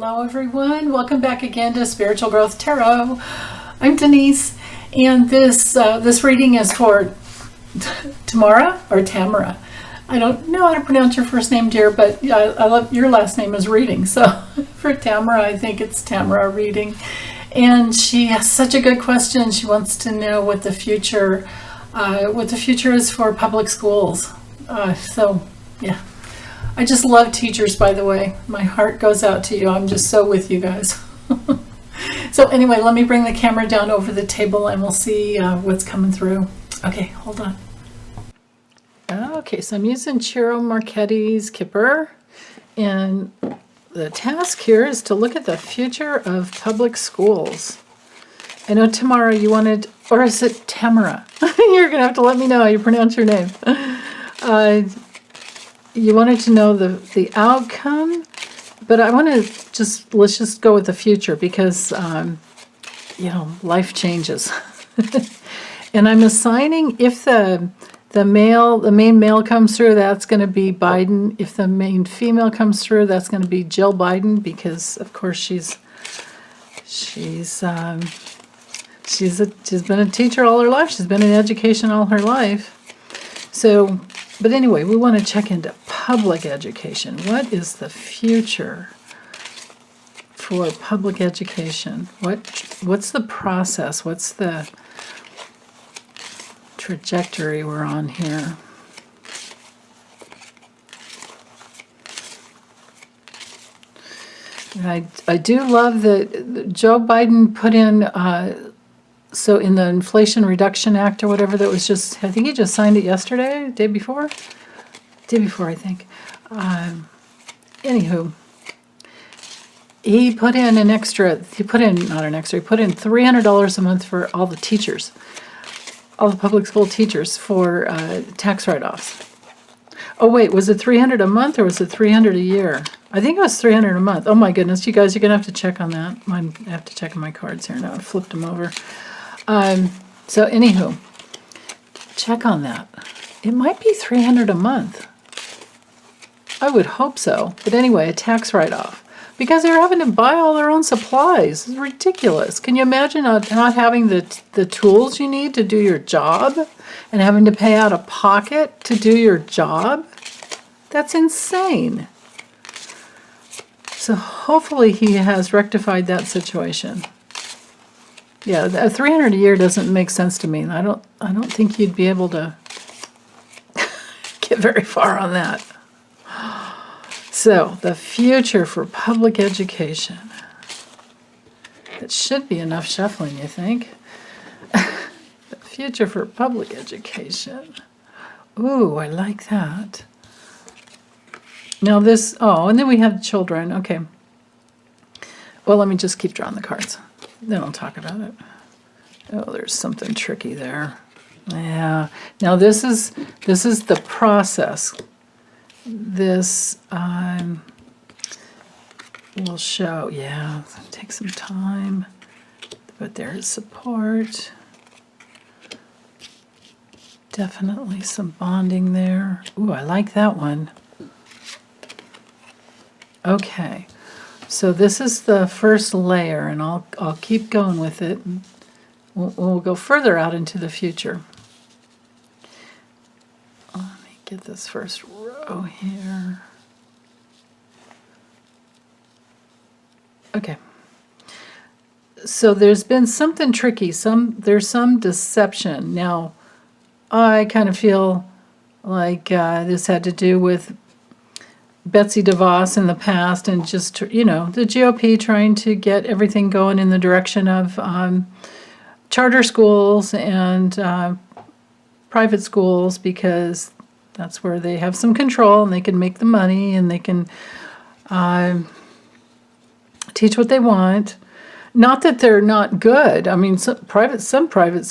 Hello everyone, welcome back again to Spiritual Growth Tarot. I'm Denise, and this reading is for Tamara or Tamara. I don't know how to pronounce your first name, dear, but I love your last name is Reading. So for Tamara, I think it's Tamara Reading. And she has such a good question. She wants to know what the future is for public schools. So yeah. I just love teachers, by the way. My heart goes out to you. I'm just so with you guys. So anyway, let me bring the camera down over the table and we'll see what's coming through. Okay, hold on. Okay, so I'm using Ciro Marchetti's Kipper. And the task here is to look at the future of public schools. I know, Tamara, you wanted, or is it Tamara? You're going to have to let me know how you pronounce your name. You wanted to know the outcome, but I want to let's just go with the future because, life changes. And I'm assigning if the main male comes through, that's going to be Biden. If the main female comes through, that's going to be Jill Biden because, of course, she's been a teacher all her life. She's been in education all her life. So. But anyway, we want to check into public education. What is the future for public education? What's the process? What's the trajectory we're on here? And I do love that Joe Biden put in... So in the Inflation Reduction Act or whatever that was just, I think he just signed it yesterday, day before, I think. Anywho, he put in $300 a month for all the teachers, all the public school teachers for tax write-offs. Oh wait, was it $300 a month or was it $300 a year? I think it was $300 a month. Oh my goodness, you guys, you're gonna have to check on that. I have to check on my cards here now. I flipped them over. So anywho, check on that. It might be $300 a month. I would hope so. But anyway, a tax write-off. Because they're having to buy all their own supplies. It's ridiculous. Can you imagine not having the tools you need to do your job and having to pay out of pocket to do your job? That's insane. So hopefully he has rectified that situation. Yeah, $300 a year doesn't make sense to me. I don't think you'd be able to get very far on that. So, the future for public education. It should be enough shuffling, you think? The future for public education. Ooh, I like that. Now this, and then we have children. Okay. Well, let me just keep drawing the cards. Then I'll talk about it. Oh, there's something tricky there. Yeah. Now this is the process. This will show. Yeah, take some time, but there's support. Definitely some bonding there. Ooh, I like that one. Okay. So this is the first layer, and I'll keep going with it. We'll go further out into the future. Let me get this first row here. Okay. So there's been something tricky. There's some deception. Now, I kind of feel like this had to do with Betsy DeVos in the past and just, the GOP trying to get everything going in the direction of charter schools and private schools because that's where they have some control and they can make the money and they can teach what they want. Not that they're not good. I mean, some private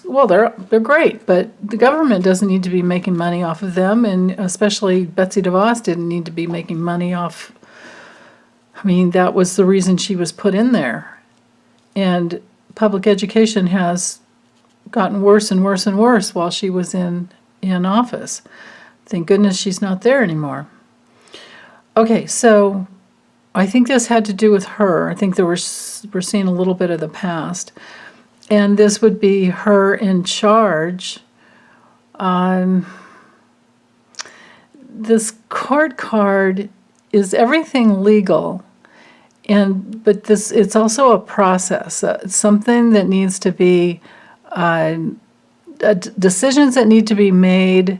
well, they're great, but the government doesn't need to be making money off of them, and especially Betsy DeVos didn't need to be making money off. I mean, that was the reason she was put in there. And public education has gotten worse and worse and worse while she was in office. Thank goodness she's not there anymore. Okay, so I think this had to do with her. I think we're seeing a little bit of the past. And this would be her in charge. This court card is everything legal, but it's also a process. It's something that needs to be decisions that need to be made.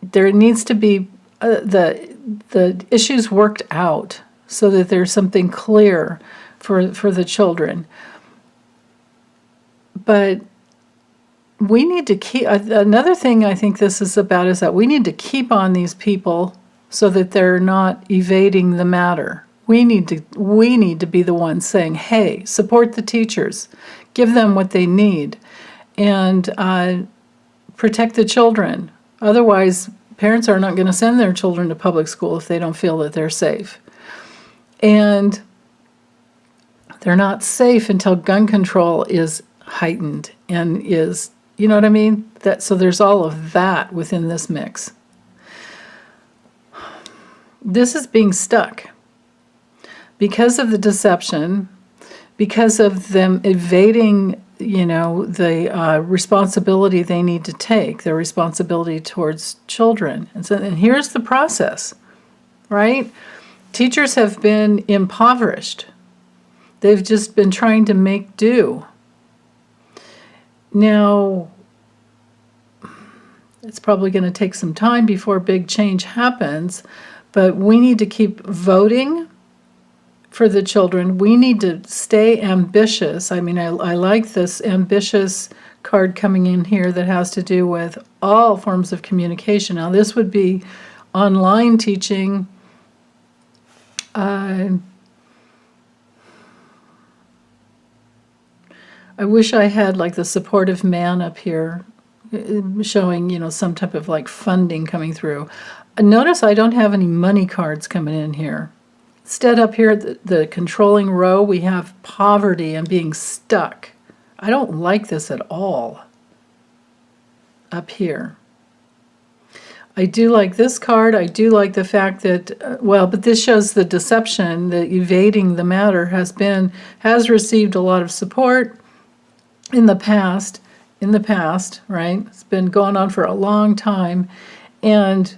There needs to be the issues worked out so that there's something clear for the children. But we need to keep, another thing I think this is about is that we need to keep on these people so that they're not evading the matter. We need to be the ones saying, hey, support the teachers, give them what they need, and protect the children. Otherwise, parents are not going to send their children to public school if they don't feel that they're safe. And they're not safe until gun control is heightened and is, you know what I mean? So there's all of that within this mix. This is being stuck because of the deception, because of them evading, the responsibility they need to take, their responsibility towards children. And here's the process, right? Teachers have been impoverished. They've just been trying to make do. Now, it's probably going to take some time before big change happens, but we need to keep voting for the children. We need to stay ambitious. I mean, I like this ambitious card coming in here that has to do with all forms of communication. Now, this would be online teaching. I wish I had like the supportive man up here showing, some type of like funding coming through. Notice I don't have any money cards coming in here. Instead, up here at the controlling row, we have poverty and being stuck. I don't like this at all up here. I do like this card. I do like the fact that, but this shows the deception, the evading the matter has received a lot of support in the past, right? It's been going on for a long time, and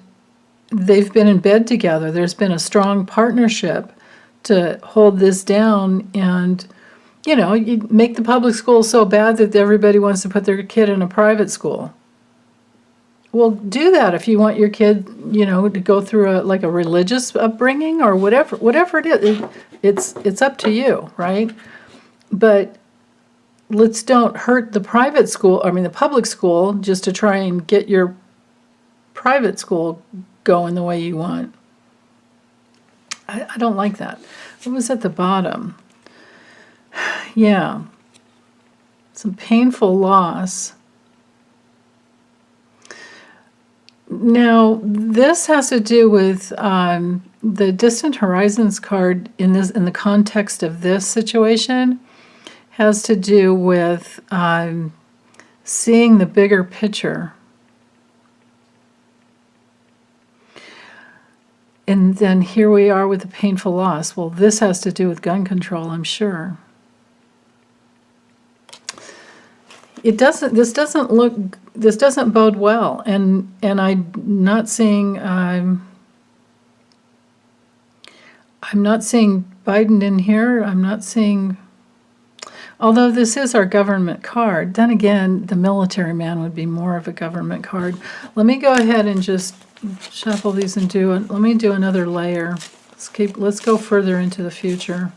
they've been in bed together. There's been a strong partnership to hold this down, and, you make the public school so bad that everybody wants to put their kid in a private school. Well, do that if you want your kid, to go through a religious upbringing or whatever it is. It's up to you, right? But let's don't hurt the the public school just to try and get your private school going the way you want. I don't like that. What was at the bottom? Yeah. Some painful loss. Now, this has to do with the Distant Horizons card in the context of this situation. Has to do with seeing the bigger picture. And then here we are with the painful loss. Well, this has to do with gun control, I'm sure. This doesn't bode well. And I'm not seeing I'm not seeing Biden in here. I'm not seeing, although this is our government card, then again, the military man would be more of a government card. Let me go ahead and just shuffle these and let me do another layer. Let's go further into the future.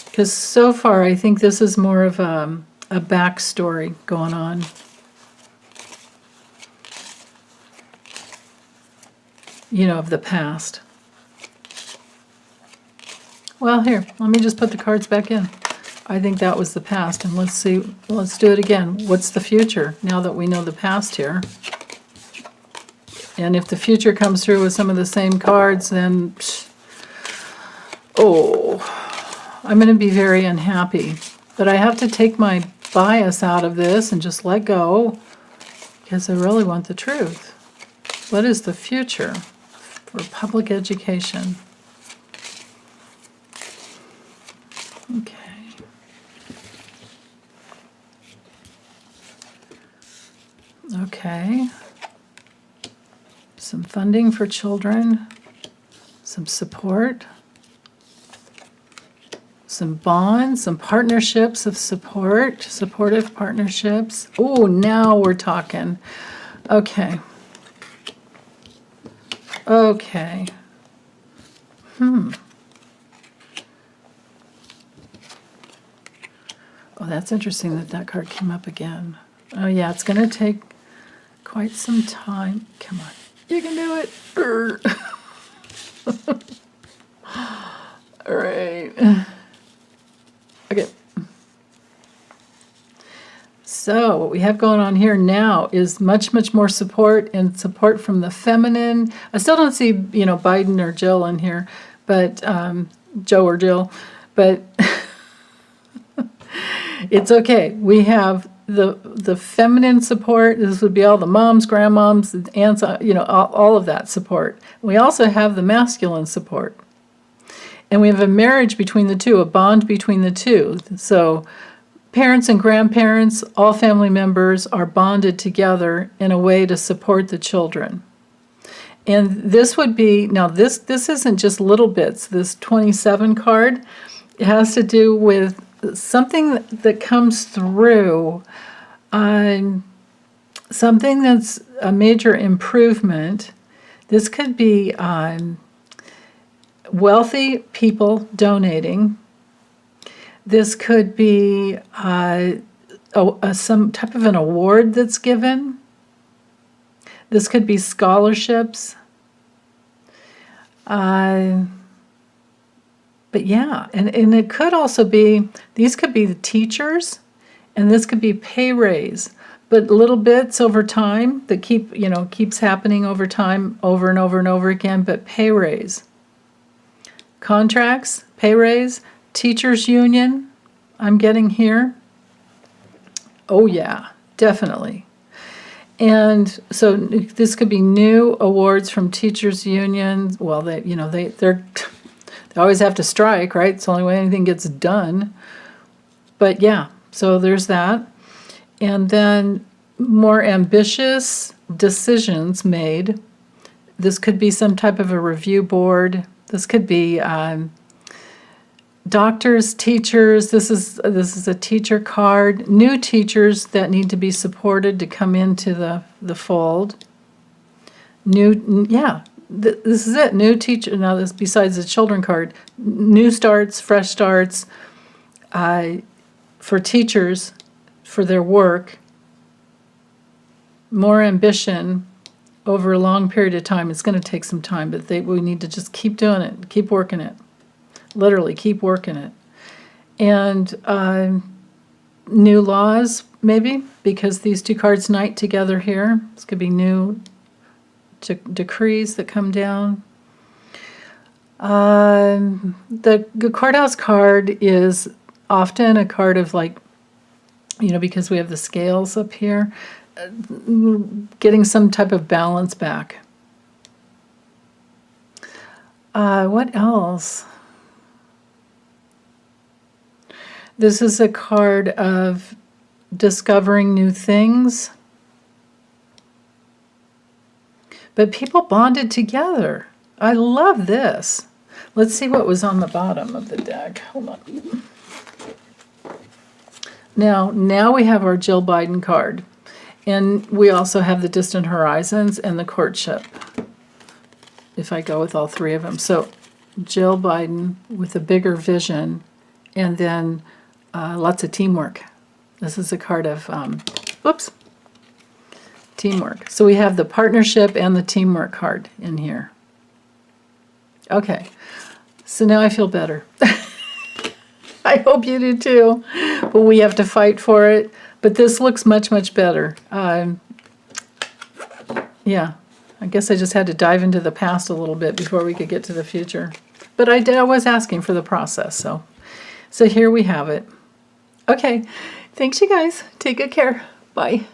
Because so far, I think this is more of a backstory going on. Of the past. Well, here, let me just put the cards back in. I think that was the past, and let's do it again. What's the future now that we know the past here? And if the future comes through with some of the same cards, then, I'm going to be very unhappy. But I have to take my bias out of this and just let go, because I really want the truth. What is the future for public education? Okay. Okay. Some funding for children, some support, some bonds, some partnerships of support, supportive partnerships. Oh, now we're talking. Okay. Okay. Oh, that's interesting that that card came up again. Oh, yeah, it's going to take quite some time. Come on. You can do it. All right. Okay. So what we have going on here now is much, much more support and support from the feminine. I still don't see, Biden or Jill in here, but Joe or Jill, but it's okay. We have the feminine support. This would be all the moms, grandmoms, aunts, all of that support. We also have the masculine support. And we have a marriage between the two, a bond between the two. So parents and grandparents, all family members are bonded together in a way to support the children. And this would be, now this isn't just little bits. This 27 card, it has to do with something that comes through, something that's a major improvement. This could be wealthy people donating. This could be some type of an award that's given. This could be scholarships. But yeah, and it could also be, these could be the teachers, and this could be pay raise, but little bits over time that keeps happening over time, over and over and over again, but pay raise. Contracts, pay raise, teachers union, I'm getting here. Oh yeah, definitely. And so this could be new awards from teachers unions. Well, they always have to strike, right? It's the only way anything gets done. But yeah, so there's that. And then more ambitious decisions made. This could be some type of a review board. This could be doctors, teachers. This is a teacher card. New teachers that need to be supported to come into the fold. This is it. New teacher. Now this, besides the children card, new starts, fresh starts, for teachers, for their work. More ambition over a long period of time. It's going to take some time, but we need to just keep doing it, keep working it. Literally, keep working it. And new laws, maybe, because these two cards night together here. This could be new decrees that come down. The courthouse card is often a card of because we have the scales up here, getting some type of balance back. What else? This is a card of discovering new things. But people bonded together. I love this. Let's see what was on the bottom of the deck. Hold on. Now we have our Jill Biden card. And we also have the distant horizons and the courtship, if I go with all three of them. So Jill Biden with a bigger vision, and then lots of teamwork. This is a card of, teamwork. So we have the partnership and the teamwork card in here. Okay, so now I feel better. I hope you do too, but we have to fight for it. But this looks much, much better. Yeah, I guess I just had to dive into the past a little bit before we could get to the future. But I was asking for the process, so here we have it. Okay, thanks you guys. Take good care. Bye.